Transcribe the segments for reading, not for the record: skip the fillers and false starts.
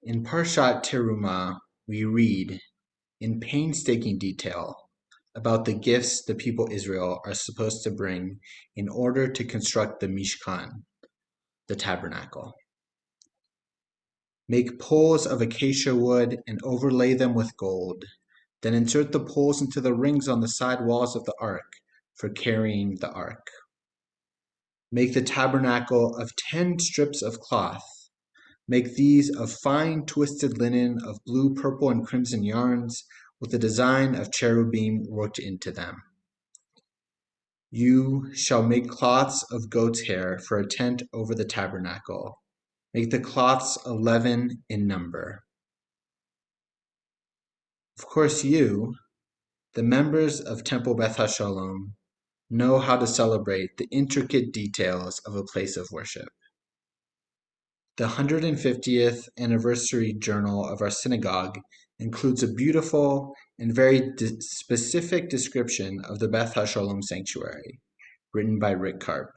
In Parshat Terumah, we read in painstaking detail about the gifts the people Israel are supposed to bring in order to construct the Mishkan, the tabernacle. Make poles of acacia wood and overlay them with gold. Then insert the poles into the rings on the side walls of the ark for carrying the ark. Make the tabernacle of 10 strips of cloth. Make these of fine twisted linen of blue, purple, and crimson yarns with the design of cherubim worked into them. You shall make cloths of goat's hair for a tent over the tabernacle. Make the cloths 11 in number. Of course, you, the members of Temple Beth HaSholom, know how to celebrate the intricate details of a place of worship. The 150th anniversary journal of our synagogue includes a beautiful and very specific description of the Beth HaSholom sanctuary, written by Rick Karp.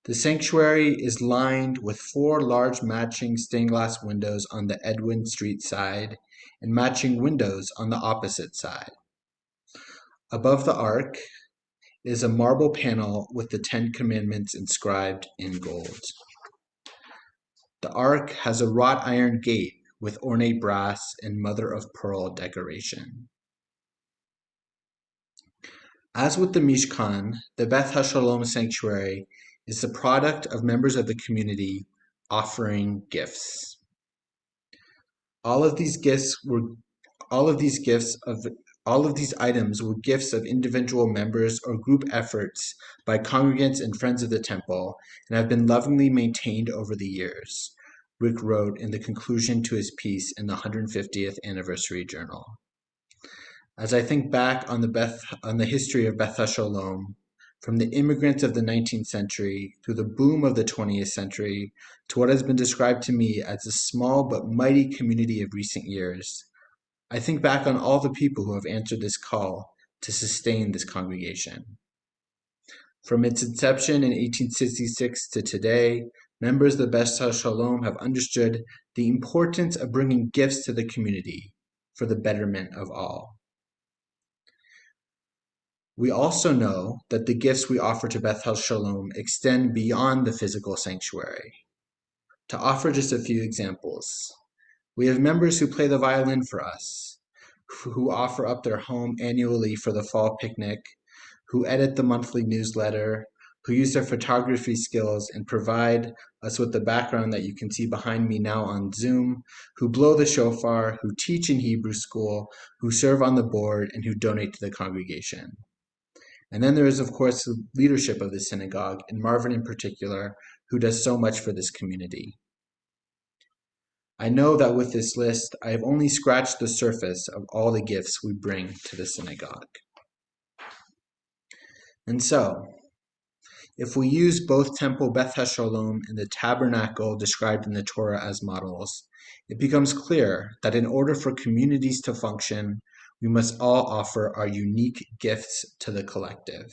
The sanctuary is lined with 4 large matching stained glass windows on the Edwin Street side and matching windows on the opposite side. Above the ark is a marble panel with the 10 Commandments inscribed in gold. The ark has a wrought iron gate with ornate brass and mother-of-pearl decoration. As with the Mishkan, the Beth HaSholom sanctuary is the product of members of the community offering gifts. All of these items were gifts of individual members or group efforts by congregants and friends of the temple and have been lovingly maintained over the years, Rick wrote in the conclusion to his piece in the 150th anniversary journal. As I think back on the history of Beth HaSholom, from the immigrants of the 19th century through the boom of the 20th century to what has been described to me as a small but mighty community of recent years, I think back on all the people who have answered this call to sustain this congregation. From its inception in 1866 to today, members of the Beth HaSholom have understood the importance of bringing gifts to the community for the betterment of all. We also know that the gifts we offer to Beth HaSholom extend beyond the physical sanctuary. To offer just a few examples, we have members who play the violin for us, who offer up their home annually for the fall picnic, who edit the monthly newsletter, who use their photography skills and provide us with the background that you can see behind me now on Zoom, who blow the shofar, who teach in Hebrew school, who serve on the board, and who donate to the congregation. And then there is, of course, the leadership of the synagogue, and Marvin in particular, who does so much for this community. I know that with this list, I have only scratched the surface of all the gifts we bring to the synagogue. And so, if we use both Temple Beth HaSholom and the tabernacle described in the Torah as models, it becomes clear that in order for communities to function, we must all offer our unique gifts to the collective.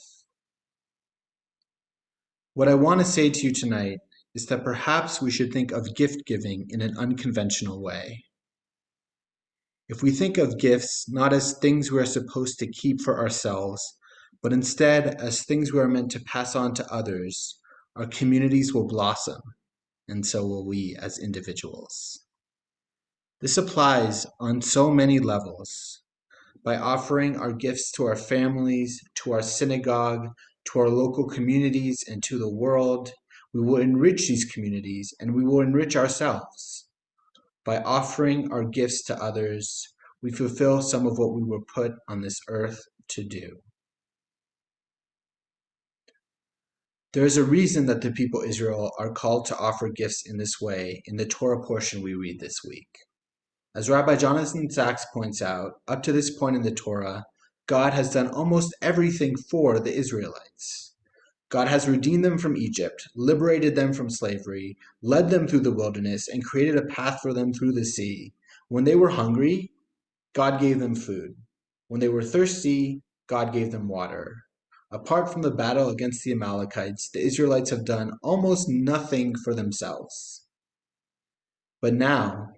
What I want to say to you tonight is that perhaps we should think of gift giving in an unconventional way. If we think of gifts not as things we are supposed to keep for ourselves, but instead as things we are meant to pass on to others, our communities will blossom, and so will we as individuals. This applies on so many levels. By offering our gifts to our families, to our synagogue, to our local communities, and to the world, we will enrich these communities and we will enrich ourselves. By offering our gifts to others, we fulfill some of what we were put on this earth to do. There is a reason that the people Israel are called to offer gifts in this way in the Torah portion we read this week. As Rabbi Jonathan Sachs points out, up to this point in the Torah, God has done almost everything for the Israelites. God has redeemed them from Egypt, liberated them from slavery, led them through the wilderness, and created a path for them through the sea. When they were hungry, God gave them food. When they were thirsty, God gave them water. Apart from the battle against the Amalekites, the Israelites have done almost nothing for themselves. But now,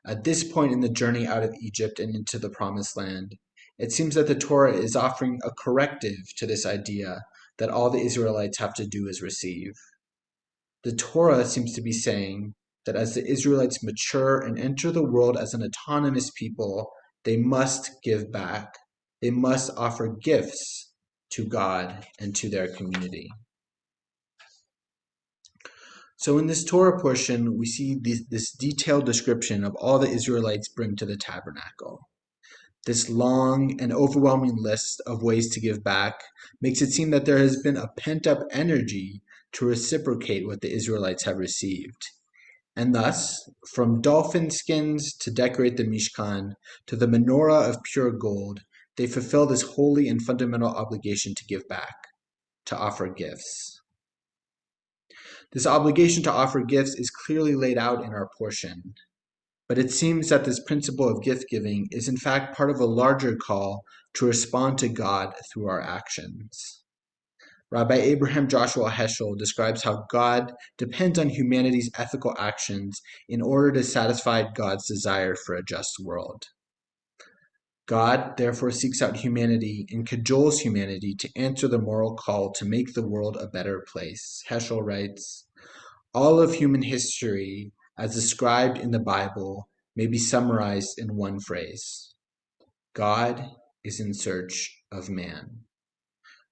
At this point in the journey out of Egypt and into the Promised Land, it seems that the Torah is offering a corrective to this idea that all the Israelites have to do is receive. The Torah seems to be saying that as the Israelites mature and enter the world as an autonomous people, they must give back. They must offer gifts to God and to their community. So in this Torah portion, we see this detailed description of all the Israelites bring to the tabernacle. This long and overwhelming list of ways to give back makes it seem that there has been a pent-up energy to reciprocate what the Israelites have received. And thus, from dolphin skins to decorate the Mishkan, to the menorah of pure gold, they fulfill this holy and fundamental obligation to give back, to offer gifts. This obligation to offer gifts is clearly laid out in our portion. But it seems that this principle of gift giving is in fact part of a larger call to respond to God through our actions. Rabbi Abraham Joshua Heschel describes how God depends on humanity's ethical actions in order to satisfy God's desire for a just world. God therefore seeks out humanity and cajoles humanity to answer the moral call to make the world a better place. Heschel writes, "All of human history, as described in the Bible, may be summarized in one phrase: God is in search of man."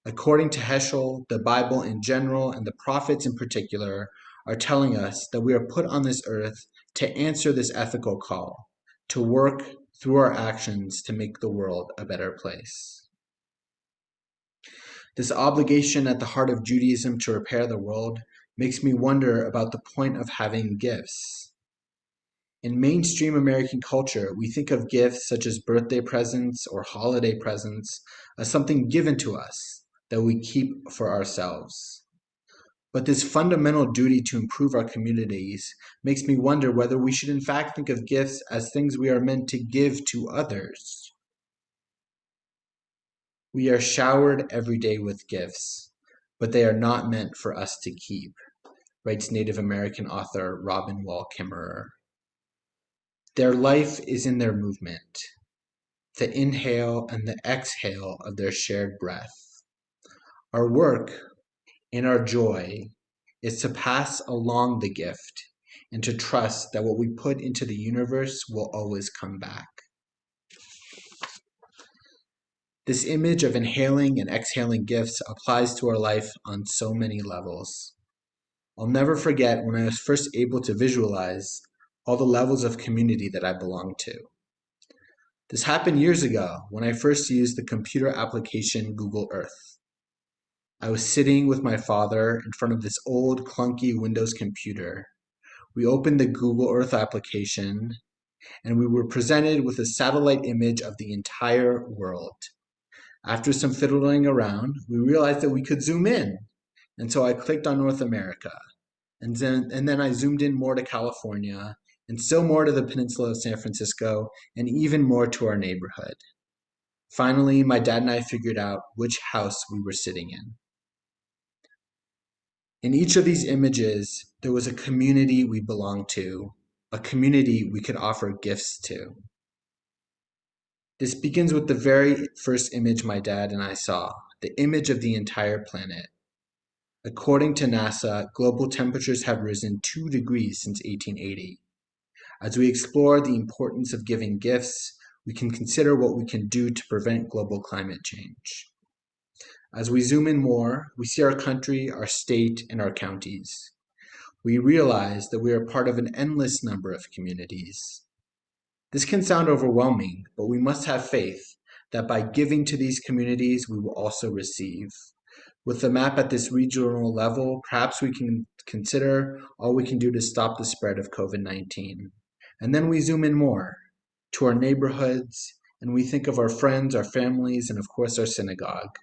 According to Heschel, the Bible in general and the prophets in particular are telling us that we are put on this earth to answer this ethical call, to work through our actions to make the world a better place. This obligation at the heart of Judaism to repair the world makes me wonder about the point of having gifts. In mainstream American culture, we think of gifts such as birthday presents or holiday presents as something given to us that we keep for ourselves. But this fundamental duty to improve our communities makes me wonder whether we should in fact think of gifts as things we are meant to give to others. We are showered every day with gifts, but they are not meant for us to keep, writes Native American author Robin Wall Kimmerer. Their life is in their movement, the inhale and the exhale of their shared breath. Our work, in our joy, is to pass along the gift and to trust that what we put into the universe will always come back. This image of inhaling and exhaling gifts applies to our life on so many levels. I'll never forget when I was first able to visualize all the levels of community that I belong to. This happened years ago when I first used the computer application Google Earth. I was sitting with my father in front of this old clunky Windows computer. We opened the Google Earth application and we were presented with a satellite image of the entire world. After some fiddling around, we realized that we could zoom in, and so I clicked on North America, and then I zoomed in more to California, and still more to the peninsula of San Francisco, and even more to our neighborhood. Finally, my dad and I figured out which house we were sitting in. In each of these images, there was a community we belonged to, a community we could offer gifts to. This begins with the very first image my dad and I saw, the image of the entire planet. According to NASA, global temperatures have risen 2 degrees since 1880. As we explore the importance of giving gifts, we can consider what we can do to prevent global climate change. As we zoom in more, we see our country, our state, and our counties. We realize that we are part of an endless number of communities. This can sound overwhelming, but we must have faith that by giving to these communities, we will also receive. With the map at this regional level, perhaps we can consider all we can do to stop the spread of COVID-19. And then we zoom in more to our neighborhoods, and we think of our friends, our families, and of course our synagogue.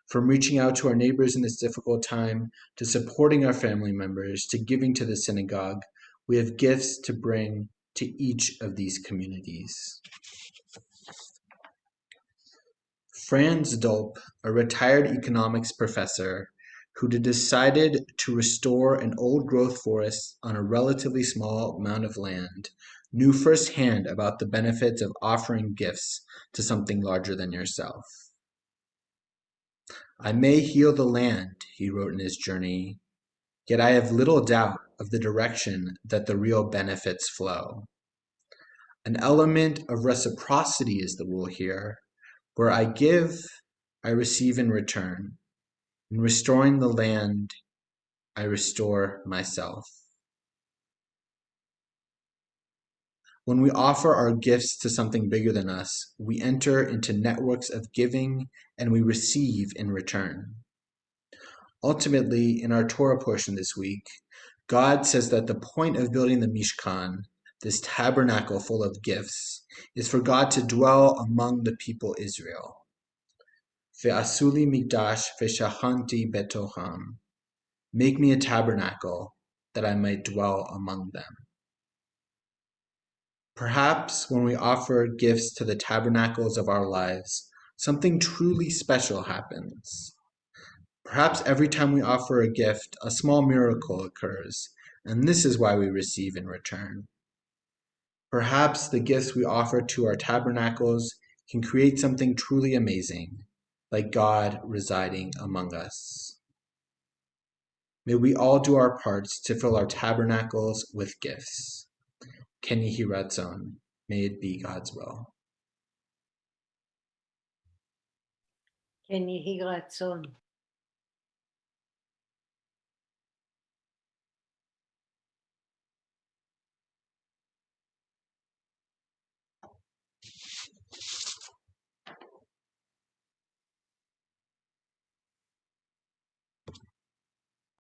From reaching out to our neighbors in this difficult time, to supporting our family members, to giving to the synagogue, we have gifts to bring to each of these communities. Franz Dolp, a retired economics professor who decided to restore an old growth forest on a relatively small amount of land, knew firsthand about the benefits of offering gifts to something larger than yourself. I may heal the land, he wrote in his journey, yet I have little doubt of the direction that the real benefits flow. An element of reciprocity is the rule here. Where I give, I receive in return. In restoring the land, I restore myself. When we offer our gifts to something bigger than us, we enter into networks of giving and we receive in return. Ultimately, in our Torah portion this week, God says that the point of building the Mishkan, this tabernacle full of gifts, is for God to dwell among the people Israel. Ve'asuli mikdash ve'shachanti betoham. Make me a tabernacle that I might dwell among them. Perhaps when we offer gifts to the tabernacles of our lives, something truly special happens. Perhaps every time we offer a gift, a small miracle occurs, and this is why we receive in return. Perhaps the gifts we offer to our tabernacles can create something truly amazing, like God residing among us. May we all do our parts to fill our tabernacles with gifts. Ken Yehi Ratzon. May it be God's will. כן יהי רצון.